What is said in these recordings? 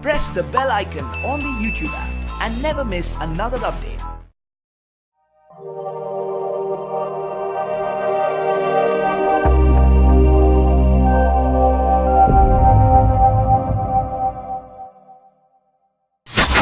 Press the bell icon on the YouTube app and never miss another update.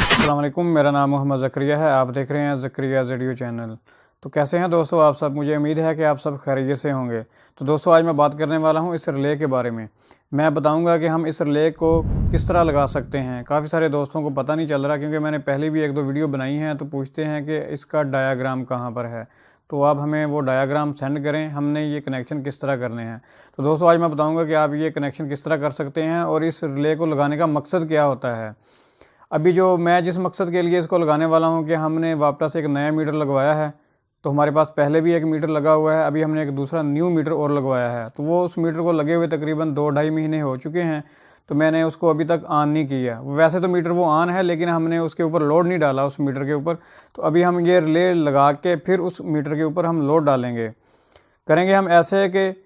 अस्सलाम वालेकुम, मेरा नाम मोहम्मद ज़करिया है। आप देख रहे हैं ज़करिया वीडियो चैनल। तो कैसे हैं दोस्तों आप सब? मुझे उम्मीद है कि आप सब खैरियत से होंगे। तो दोस्तों आज मैं बात करने वाला हूं इस रिले के बारे में। मैं बताऊंगा कि हम इस रिले को किस तरह लगा सकते हैं। काफ़ी सारे दोस्तों को पता नहीं चल रहा, क्योंकि मैंने पहले भी एक दो वीडियो बनाई हैं, तो पूछते हैं कि इसका डायाग्राम कहाँ पर है। तो आप हमें वो डायाग्राम सेंड करें, हमने ये कनेक्शन किस तरह करने हैं। तो दोस्तों आज मैं बताऊँगा कि आप ये कनेक्शन किस तरह कर सकते हैं और इस रिले को लगाने का मकसद क्या होता है। अभी जो मैं जिस मकसद के लिए इसको लगाने वाला हूं कि हमने वापटा से एक नया मीटर लगवाया है। तो हमारे पास पहले भी एक मीटर लगा हुआ है, अभी हमने एक दूसरा न्यू मीटर और लगवाया है। तो वो उस मीटर को लगे हुए तकरीबन 2-2.5 महीने हो चुके हैं। तो मैंने उसको अभी तक ऑन नहीं किया। वैसे तो मीटर वो ऑन है, लेकिन हमने उसके ऊपर लोड नहीं डाला उस मीटर के ऊपर। तो अभी हम ये रिले लगा के फिर उस मीटर के ऊपर हम लोड डालेंगे। करेंगे हम ऐसे कि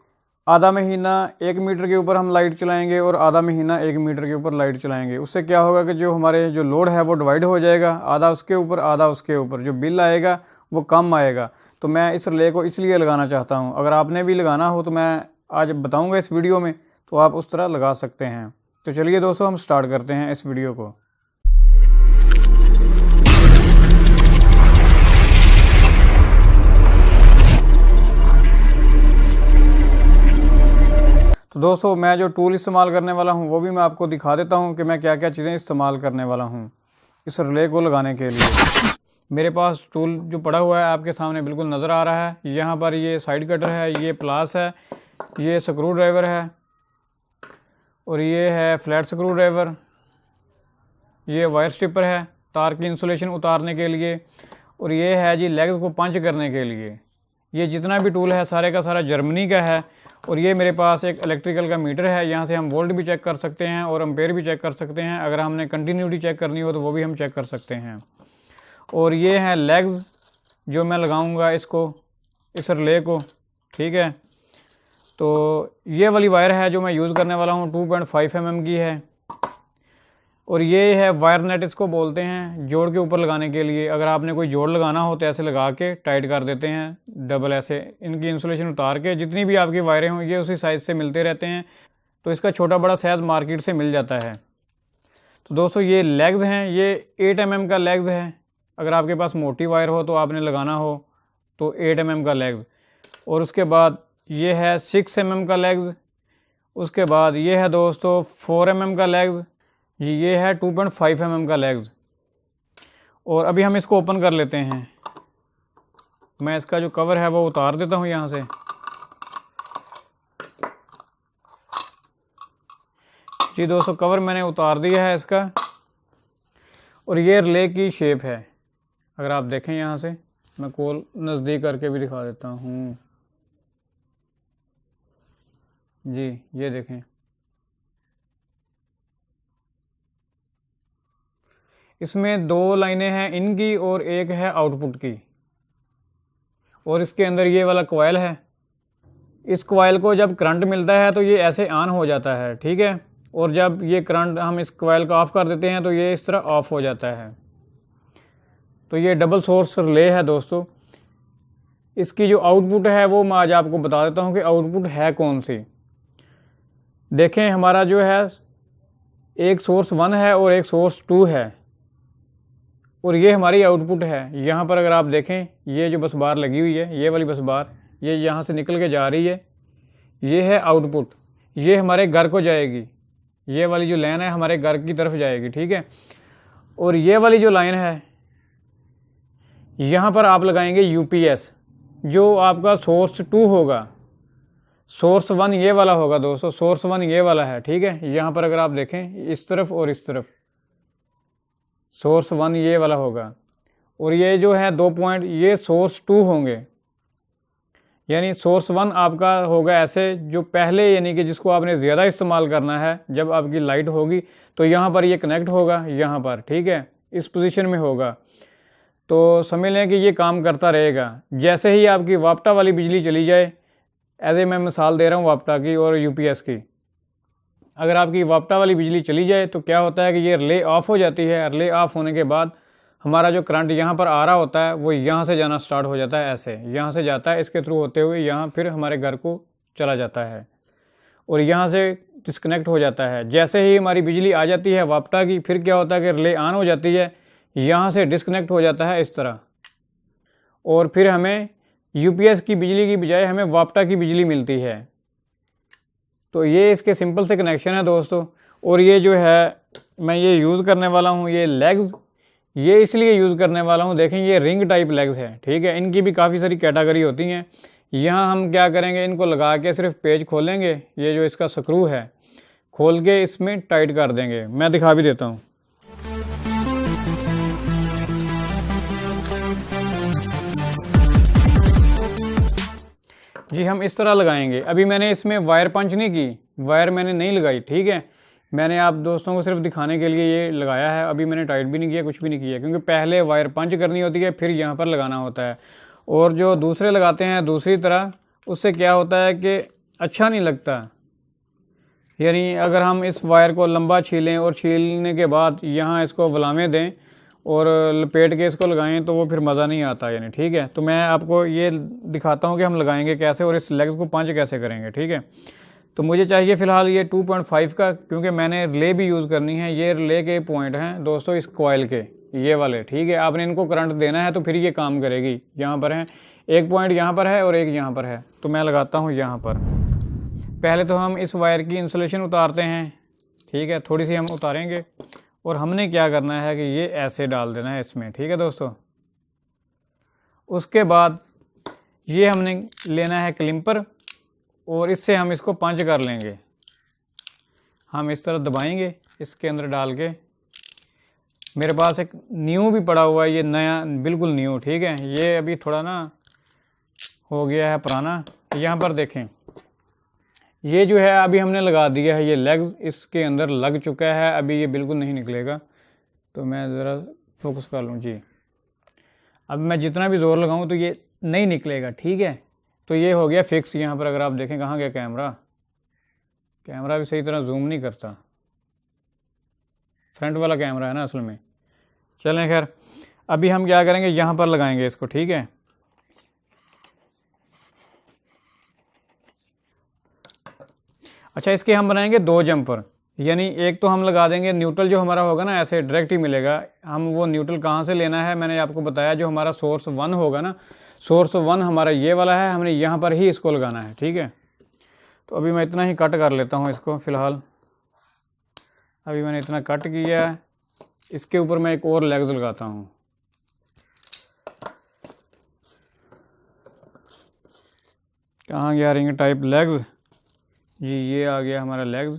आधा महीना एक मीटर के ऊपर हम लाइट चलाएंगे और आधा महीना एक मीटर के ऊपर लाइट चलाएंगे। उससे क्या होगा कि जो हमारे जो लोड है वो डिवाइड हो जाएगा, आधा उसके ऊपर आधा उसके ऊपर। जो बिल आएगा वो कम आएगा। तो मैं इस रिले को इसलिए लगाना चाहता हूं। अगर आपने भी लगाना हो तो मैं आज बताऊंगा इस वीडियो में, तो आप उस तरह लगा सकते हैं। तो चलिए दोस्तों हम स्टार्ट करते हैं इस वीडियो को। तो दोस्तों मैं जो टूल इस्तेमाल करने वाला हूं वो भी मैं आपको दिखा देता हूं कि मैं क्या क्या चीज़ें इस्तेमाल करने वाला हूं इस रिले को लगाने के लिए। मेरे पास टूल जो पड़ा हुआ है आपके सामने बिल्कुल नज़र आ रहा है। यहाँ पर ये साइड कटर है, ये प्लास है, ये स्क्रू ड्राइवर है और ये है फ्लैट स्क्रू ड्राइवर, ये वायर स्ट्रिपर है तार की इंसुलेशन उतारने के लिए, और ये है जी लेग्स को पंच करने के लिए। ये जितना भी टूल है सारे का सारा जर्मनी का है। और ये मेरे पास एक इलेक्ट्रिकल का मीटर है, यहाँ से हम वोल्ट भी चेक कर सकते हैं और एम्पेयर भी चेक कर सकते हैं। अगर हमने कंटिन्यूटी चेक करनी हो तो वो भी हम चेक कर सकते हैं। और ये हैं लेग्स जो मैं लगाऊंगा इसको, इस रिले को, ठीक है। तो ये वाली वायर है जो मैं यूज़ करने वाला हूँ, 2.5 mm की है। और ये है वायर नेट इसको बोलते हैं, जोड़ के ऊपर लगाने के लिए। अगर आपने कोई जोड़ लगाना हो तो ऐसे लगा के टाइट कर देते हैं डबल, ऐसे इनकी इंसुलेशन उतार के। जितनी भी आपकी वायरें हों ये उसी साइज़ से मिलते रहते हैं। तो इसका छोटा बड़ा साइज़ मार्केट से मिल जाता है। तो दोस्तों ये लेग्स हैं, ये 8 mm का लेग्स है। अगर आपके पास मोटी वायर हो तो आपने लगाना हो तो 8 mm का लेग्स। और उसके बाद ये है 6 mm का लेग्स। उसके बाद ये है दोस्तों 4 mm का लेग्स। ये है 2.5 mm का लेग्स। और अभी हम इसको ओपन कर लेते हैं। मैं इसका जो कवर है वो उतार देता हूँ यहाँ से। जी दोस्तों कवर मैंने उतार दिया है इसका। और ये रिले की शेप है, अगर आप देखें यहाँ से, मैं कोल नज़दीक करके भी दिखा देता हूँ जी। ये देखें, इसमें 2 लाइनें हैं इनकी और एक है आउटपुट की। और इसके अंदर ये वाला कॉइल है। इस कॉइल को जब करंट मिलता है तो ये ऐसे ऑन हो जाता है, ठीक है। और जब ये करंट हम इस कॉइल को ऑफ़ कर देते हैं तो ये इस तरह ऑफ हो जाता है। तो ये डबल सोर्स रिले है दोस्तों। इसकी जो आउटपुट है वो मैं आज आपको बता देता हूँ कि आउटपुट है कौन सी। देखें हमारा जो है एक सोर्स 1 है और एक सोर्स 2 है, और ये हमारी आउटपुट है। यहाँ पर अगर आप देखें ये जो बस बार लगी हुई है, ये वाली बस बार, ये यहाँ से निकल के जा रही है, ये है आउटपुट। ये हमारे घर को जाएगी, ये वाली जो लाइन है हमारे घर की तरफ जाएगी, ठीक है। और ये वाली जो लाइन है यहाँ पर आप लगाएंगे यूपीएस, जो आपका सोर्स 2 होगा। सोर्स 1 ये वाला होगा दोस्तों, सोर्स 1 ये वाला है, ठीक है। यहाँ पर अगर आप देखें इस तरफ और इस तरफ, सोर्स 1 ये वाला होगा। और ये जो है 2 पॉइंट ये सोर्स 2 होंगे। यानी सोर्स 1 आपका होगा ऐसे, जो पहले यानी कि जिसको आपने ज़्यादा इस्तेमाल करना है जब आपकी लाइट होगी, तो यहाँ पर ये कनेक्ट होगा, यहाँ पर, ठीक है, इस पोजीशन में होगा। तो समझ लें कि ये काम करता रहेगा। जैसे ही आपकी वापटा वाली बिजली चली जाए, ऐसे मैं मिसाल दे रहा हूँ वापटा की और यूपीएस की, अगर आपकी वापटा वाली बिजली चली जाए तो क्या होता है कि ये रिले ऑफ हो जाती है। रिले ऑफ होने के बाद हमारा जो करंट यहाँ पर आ रहा होता है वो यहाँ से जाना स्टार्ट हो जाता है, ऐसे यहाँ से जाता है, इसके थ्रू होते हुए यहाँ फिर हमारे घर को चला जाता है और यहाँ से डिस्कनेक्ट हो जाता है। जैसे ही हमारी बिजली आ जाती है वापटा की, फिर क्या होता है कि रिले ऑन हो जाती है, यहाँ से डिस्कनेक्ट हो जाता है इस तरह, और फिर हमें यूपीएस की बिजली की बजाय हमें वापटा की बिजली मिलती है। तो ये इसके सिंपल से कनेक्शन है दोस्तों। और ये जो है मैं ये यूज़ करने वाला हूँ, ये लेग्स, ये इसलिए यूज़ करने वाला हूँ, देखें ये रिंग टाइप लेग्स है, ठीक है। इनकी भी काफ़ी सारी कैटेगरी होती हैं। यहाँ हम क्या करेंगे, इनको लगा के सिर्फ पेज खोलेंगे, ये जो इसका स्क्रू है खोल के इसमें टाइट कर देंगे। मैं दिखा भी देता हूँ। जी हम इस तरह लगाएंगे। अभी मैंने इसमें वायर पंच नहीं की, वायर मैंने नहीं लगाई, ठीक है। मैंने आप दोस्तों को सिर्फ दिखाने के लिए ये लगाया है। अभी मैंने टाइट भी नहीं किया, कुछ भी नहीं किया, क्योंकि पहले वायर पंच करनी होती है, फिर यहाँ पर लगाना होता है। और जो दूसरे लगाते हैं दूसरी तरह, उससे क्या होता है कि अच्छा नहीं लगता। यानी अगर हम इस वायर को लंबा छीलें और छीलने के बाद यहाँ इसको वलामें दें और लपेट के इसको लगाएं तो वो फिर मज़ा नहीं आता, यानी ठीक है। तो मैं आपको ये दिखाता हूँ कि हम लगाएंगे कैसे और इस लेग्स को पंच कैसे करेंगे, ठीक है। तो मुझे चाहिए फ़िलहाल ये 2.5 का, क्योंकि मैंने रिले भी यूज़ करनी है। ये रिले के पॉइंट हैं दोस्तों इस कॉइल के, ये वाले, ठीक है। आपने इनको करंट देना है तो फिर ये काम करेगी। यहाँ पर है एक पॉइंट, यहाँ पर है और एक यहाँ पर है। तो मैं लगाता हूँ यहाँ पर। पहले तो हम इस वायर की इंसुलेशन उतारते हैं, ठीक है, थोड़ी सी हम उतारेंगे। और हमने क्या करना है कि ये ऐसे डाल देना है इसमें, ठीक है दोस्तों। उसके बाद ये हमने लेना है क्लिपर और इससे हम इसको पंच कर लेंगे। हम इस तरह दबाएंगे इसके अंदर डाल के। मेरे पास एक न्यू भी पड़ा हुआ है, ये नया बिल्कुल न्यू, ठीक है। ये अभी थोड़ा ना हो गया है पुराना। यहाँ पर देखें, ये जो है अभी हमने लगा दिया है, ये लेग्स इसके अंदर लग चुका है। अभी ये बिल्कुल नहीं निकलेगा, तो मैं ज़रा फोकस कर लूँ जी। अब मैं जितना भी ज़ोर लगाऊँ तो ये नहीं निकलेगा, ठीक है। तो ये हो गया फिक्स। यहाँ पर अगर आप देखें, कहाँ गया कैमरा, कैमरा भी सही तरह जूम नहीं करता, फ्रंट वाला कैमरा है ना असल में। चलें खैर, अभी हम क्या करेंगे, यहाँ पर लगाएंगे इसको, ठीक है। अच्छा, इसके हम बनाएंगे 2 जंपर। यानी एक तो हम लगा देंगे न्यूट्रल, जो हमारा होगा ना ऐसे डायरेक्ट ही मिलेगा। हम वो न्यूट्रल कहाँ से लेना है मैंने आपको बताया, जो हमारा सोर्स 1 होगा ना, सोर्स 1 हमारा ये वाला है, हमने यहाँ पर ही इसको लगाना है, ठीक है। तो अभी मैं इतना ही कट कर लेता हूँ इसको फ़िलहाल। अभी मैंने इतना कट किया है। इसके ऊपर मैं एक और लेग्स लगाता हूँ। कहाँ गया रिंग टाइप लेग्स जी, ये आ गया हमारा लेग्स।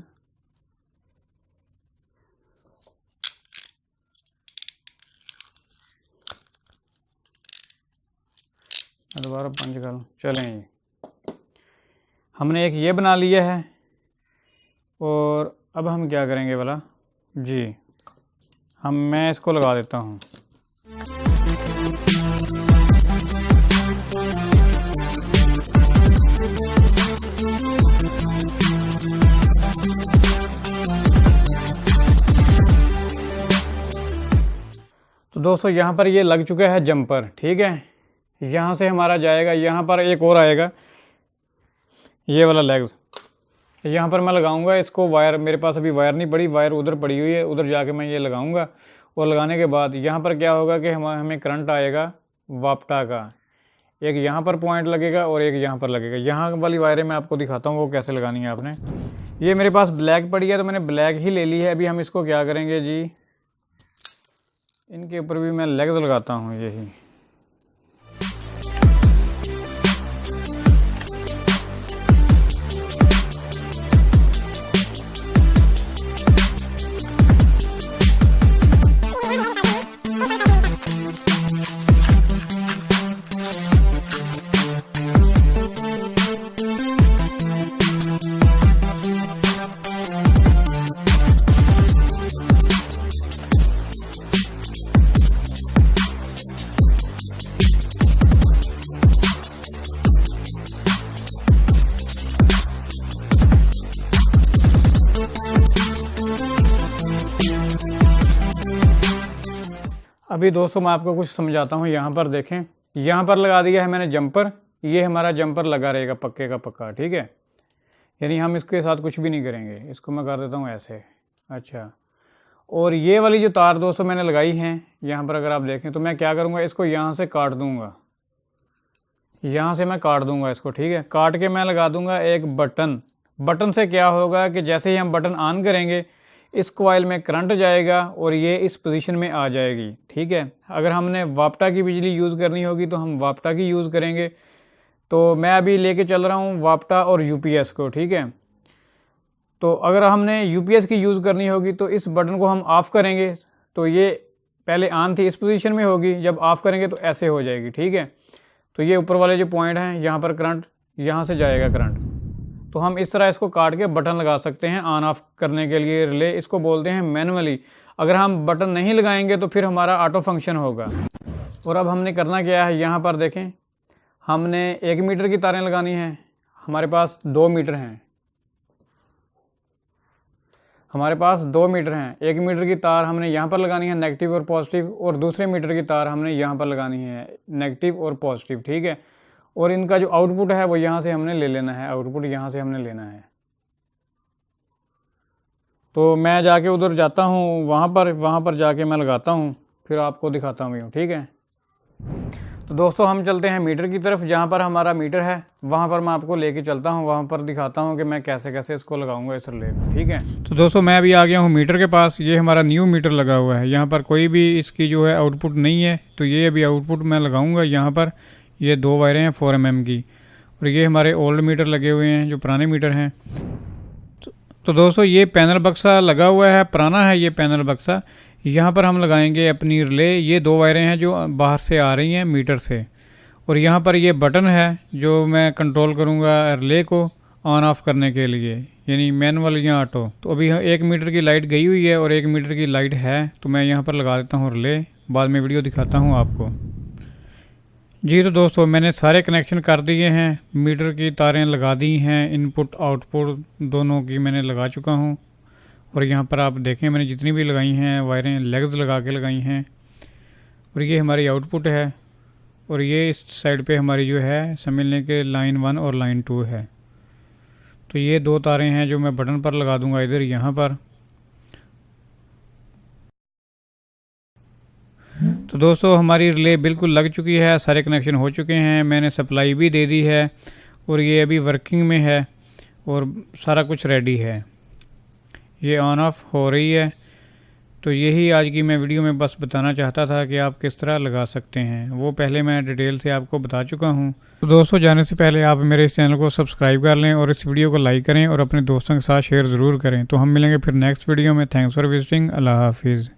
दोबारा पंच कर लूँ। चलें, हमने एक ये बना लिया है। और अब हम क्या करेंगे वाला जी, मैं इसको लगा देता हूँ। तो दोस्तों यहाँ पर ये लग चुका है जंपर, ठीक है। यहाँ से हमारा जाएगा, यहाँ पर एक और आएगा ये वाला लेग्स। यहाँ पर मैं लगाऊंगा इसको। वायर मेरे पास अभी वायर नहीं पड़ी, वायर उधर पड़ी हुई है, उधर जाके मैं ये लगाऊंगा। और लगाने के बाद यहाँ पर क्या होगा कि हमें करंट आएगा वापटा का। एक यहाँ पर पॉइंट लगेगा और एक यहाँ पर लगेगा। यहाँ वाली वायरें मैं आपको दिखाता हूँ वो कैसे लगानी है आपने। ये मेरे पास ब्लैक पड़ी है तो मैंने ब्लैक ही ले ली है। अभी हम इसको क्या करेंगे जी, इनके ऊपर भी मैं लेग्स लगाता हूँ यही। अभी दोस्तों मैं आपको कुछ समझाता हूँ। यहाँ पर देखें, यहाँ पर लगा दिया है मैंने जंपर। ये हमारा जंपर लगा रहेगा पक्के का पक्का, ठीक है। यानी हम इसके साथ कुछ भी नहीं करेंगे। इसको मैं कर देता हूँ ऐसे। अच्छा, और ये वाली जो तार दोस्तों मैंने लगाई हैं यहाँ पर, अगर आप देखें तो मैं क्या करूँगा, इसको यहाँ से काट दूँगा। यहाँ से मैं काट दूँगा इसको, ठीक है। काट के मैं लगा दूँगा एक बटन। बटन से क्या होगा कि जैसे ही हम बटन ऑन करेंगे इस कॉइल में करंट जाएगा और ये इस पोजीशन में आ जाएगी, ठीक है। अगर हमने वापटा की बिजली यूज़ करनी होगी तो हम वापटा की यूज़ करेंगे। तो मैं अभी लेके चल रहा हूँ वापटा और यूपीएस को, ठीक है। तो अगर हमने यूपीएस की यूज़ करनी होगी तो इस बटन को हम ऑफ़ करेंगे तो ये पहले ऑन थी इस पोजीशन में होगी, जब ऑफ़ करेंगे तो ऐसे हो जाएगी, ठीक है। तो ये ऊपर वाले जो पॉइंट हैं यहाँ पर करंट, यहाँ से जाएगा करंट। तो हम इस तरह इसको काट के बटन लगा सकते हैं ऑन ऑफ करने के लिए रिले। इसको बोलते हैं मैनुअली। अगर हम बटन नहीं लगाएंगे तो फिर हमारा ऑटो फंक्शन होगा। और अब हमने करना क्या है, यहाँ पर देखें, हमने 1 मीटर की तारें लगानी हैं। हमारे पास 2 मीटर हैं। हमारे पास 2 मीटर हैं। 1 मीटर की तार हमने यहाँ पर लगानी है नेगेटिव और पॉजिटिव, और दूसरे मीटर की तार हमने यहाँ पर लगानी है नेगेटिव और पॉजिटिव, ठीक है। और इनका जो आउटपुट है वो यहाँ से हमने ले लेना है। आउटपुट यहाँ से हमने लेना है। तो मैं जाके उधर जाता हूँ, वहाँ पर जाके मैं लगाता हूँ, फिर आपको दिखाता हूँ, ठीक है। तो दोस्तों हम चलते हैं मीटर की तरफ। जहाँ पर हमारा मीटर है वहाँ पर मैं आपको लेके चलता हूँ, वहाँ पर दिखाता हूँ कि मैं कैसे कैसे इसको लगाऊंगा इस रिले को, ठीक है। तो दोस्तों मैं अभी आ गया हूँ मीटर के पास। ये हमारा न्यू मीटर लगा हुआ है। यहाँ पर कोई भी इसकी जो है आउटपुट नहीं है। तो ये अभी आउटपुट मैं लगाऊंगा यहाँ पर। ये 2 वायरें हैं 4 mm की, और ये हमारे ओल्ड मीटर लगे हुए हैं जो पुराने मीटर हैं। तो दोस्तों ये पैनल बक्सा लगा हुआ है, पुराना है ये पैनल बक्सा। यहाँ पर हम लगाएंगे अपनी रिले। ये 2 वायरें हैं जो बाहर से आ रही हैं मीटर से, और यहाँ पर ये बटन है जो मैं कंट्रोल करूँगा रिले को ऑन ऑफ करने के लिए, यानी मैनुअल या ऑटो। तो अभी 1 मीटर की लाइट गई हुई है और 1 मीटर की लाइट है। तो मैं यहाँ पर लगा देता हूँ रिले, बाद में वीडियो दिखाता हूँ आपको। जी तो दोस्तों मैंने सारे कनेक्शन कर दिए हैं। मीटर की तारें लगा दी हैं, इनपुट आउटपुट दोनों की मैंने लगा चुका हूँ। और यहाँ पर आप देखें मैंने जितनी भी लगाई हैं वायरें लेग्स लगा के लगाई हैं। और ये हमारी आउटपुट है, और ये इस साइड पे हमारी जो है समझ लें कि लाइन 1 और लाइन 2 है। तो ये 2 तारें हैं जो मैं बटन पर लगा दूंगा इधर यहाँ पर। तो दोस्तों हमारी रिले बिल्कुल लग चुकी है, सारे कनेक्शन हो चुके हैं, मैंने सप्लाई भी दे दी है, और ये अभी वर्किंग में है और सारा कुछ रेडी है। ये ऑन ऑफ हो रही है। तो यही आज की मैं वीडियो में बस बताना चाहता था कि आप किस तरह लगा सकते हैं। वो पहले मैं डिटेल से आपको बता चुका हूँ। तो दोस्तों जाने से पहले आप मेरे इस चैनल को सब्सक्राइब कर लें और इस वीडियो को लाइक करें और अपने दोस्तों के साथ शेयर ज़रूर करें। तो हम मिलेंगे फिर नेक्स्ट वीडियो में। Thanks for visiting. अल्लाह हाफिज़।